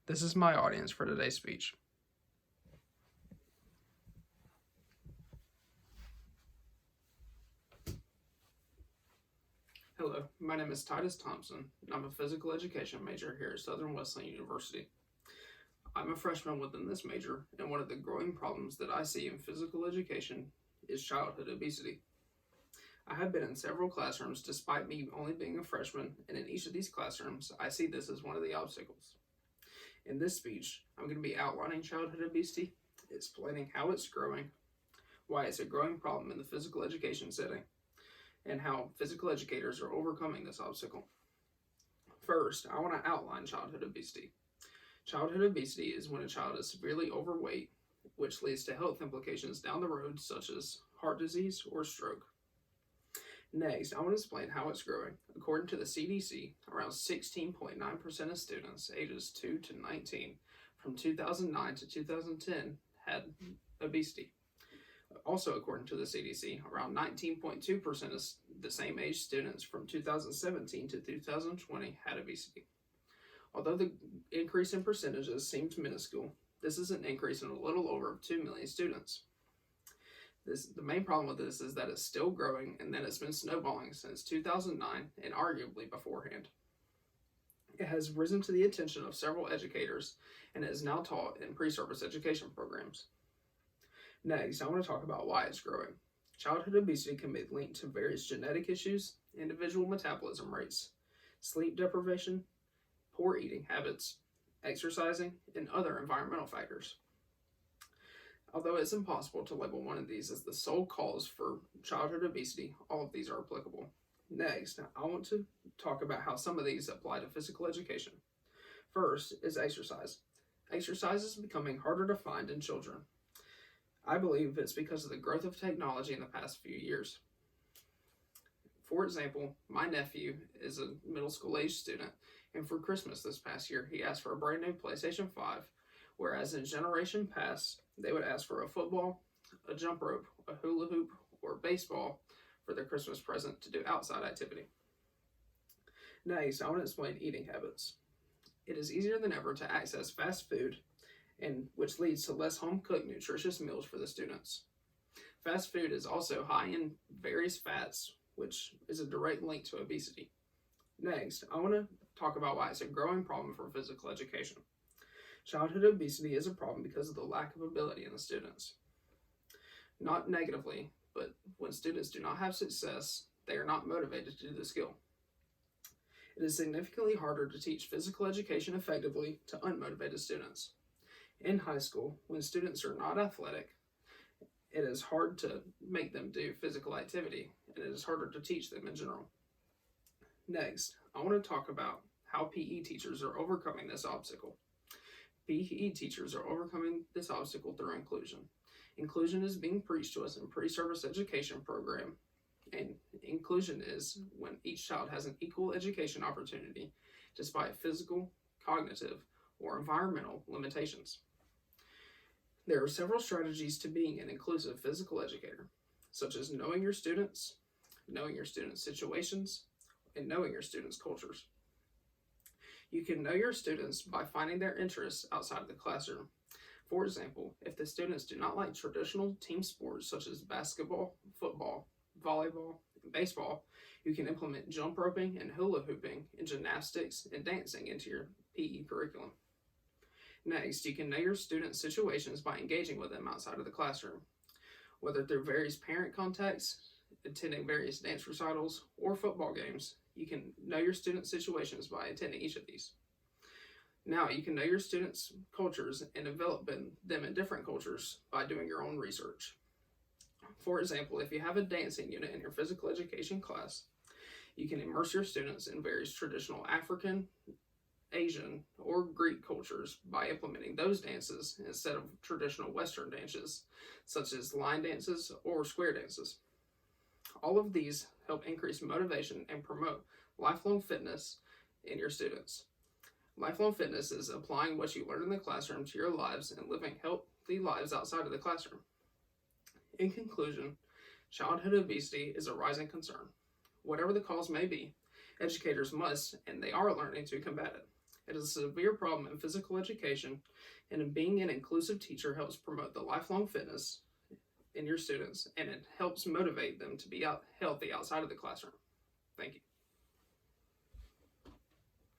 This is my audience for today's speech. Hello, my name is Titus Thompson, and I'm a physical education major here at Southern Wesleyan University. I'm a freshman within this major, and one of the growing problems that I see in physical education is childhood obesity. I have been in several classrooms despite me only being a freshman, and in each of these classrooms, I see this as one of the obstacles. In this speech, I'm going to be outlining childhood obesity, explaining how it's growing, why it's a growing problem in the physical education setting, and how physical educators are overcoming this obstacle. First, I want to outline childhood obesity. Childhood obesity is when a child is severely overweight, which leads to health implications down the road, such as heart disease or stroke. Next, I want to explain how it's growing. According to the CDC, around 16.9% of students ages 2 to 19 from 2009 to 2010 had obesity. Also, according to the CDC, around 19.2% of the same age students from 2017 to 2020 had obesity. Although the increase in percentages seems minuscule, this is an increase in a little over 2 million students. The main problem with this is that it's still growing and that it's been snowballing since 2009 and arguably beforehand. It has risen to the attention of several educators and is now taught in pre-service education programs. Next, I want to talk about why it's growing. Childhood obesity can be linked to various genetic issues, individual metabolism rates, sleep deprivation, poor eating habits, exercising, and other environmental factors. Although it's impossible to label one of these as the sole cause for childhood obesity, all of these are applicable. Next, I want to talk about how some of these apply to physical education. First is exercise. Exercise is becoming harder to find in children. I believe it's because of the growth of technology in the past few years. For example, my nephew is a middle school age student, and for Christmas this past year, he asked for a brand new PlayStation 5, whereas in generation past, they would ask for a football, a jump rope, a hula hoop, or baseball for their Christmas present to do outside activity. Next, I want to explain eating habits. It is easier than ever to access fast food, and which leads to less home-cooked nutritious meals for the students. Fast food is also high in various fats, which is a direct link to obesity. Next, I want to talk about why it's a growing problem for physical education. Childhood obesity is a problem because of the lack of ability in the students. Not negatively, but when students do not have success, they are not motivated to do the skill. It is significantly harder to teach physical education effectively to unmotivated students. In high school, when students are not athletic, it is hard to make them do physical activity, and it is harder to teach them in general. Next, I want to talk about how PE teachers are overcoming this obstacle. PE teachers are overcoming this obstacle through inclusion. Inclusion is being preached to us in pre-service education program, and inclusion is when each child has an equal education opportunity despite physical, cognitive, or environmental limitations. There are several strategies to being an inclusive physical educator, such as knowing your students' situations, and knowing your students' cultures. You can know your students by finding their interests outside of the classroom. For example, if the students do not like traditional team sports such as basketball, football, volleyball, and baseball, you can implement jump roping and hula hooping and gymnastics and dancing into your PE curriculum. Next, you can know your students' situations by engaging with them outside of the classroom, whether through various parent contacts, attending various dance recitals, or football games. You can know your students' situations by attending each of these. Now, you can know your students' cultures and develop them in different cultures by doing your own research. For example, if you have a dancing unit in your physical education class, you can immerse your students in various traditional African, Asian, or Greek cultures by implementing those dances instead of traditional Western dances, such as line dances or square dances. All of these help increase motivation and promote lifelong fitness in your students. Lifelong fitness is applying what you learn in the classroom to your lives and living healthy lives outside of the classroom. In conclusion, childhood obesity is a rising concern. Whatever the cause may be, educators must, and they are learning to combat it. It is a severe problem in physical education, and in being an inclusive teacher helps promote the lifelong fitness in your students, and it helps motivate them to be healthy outside of the classroom. Thank you.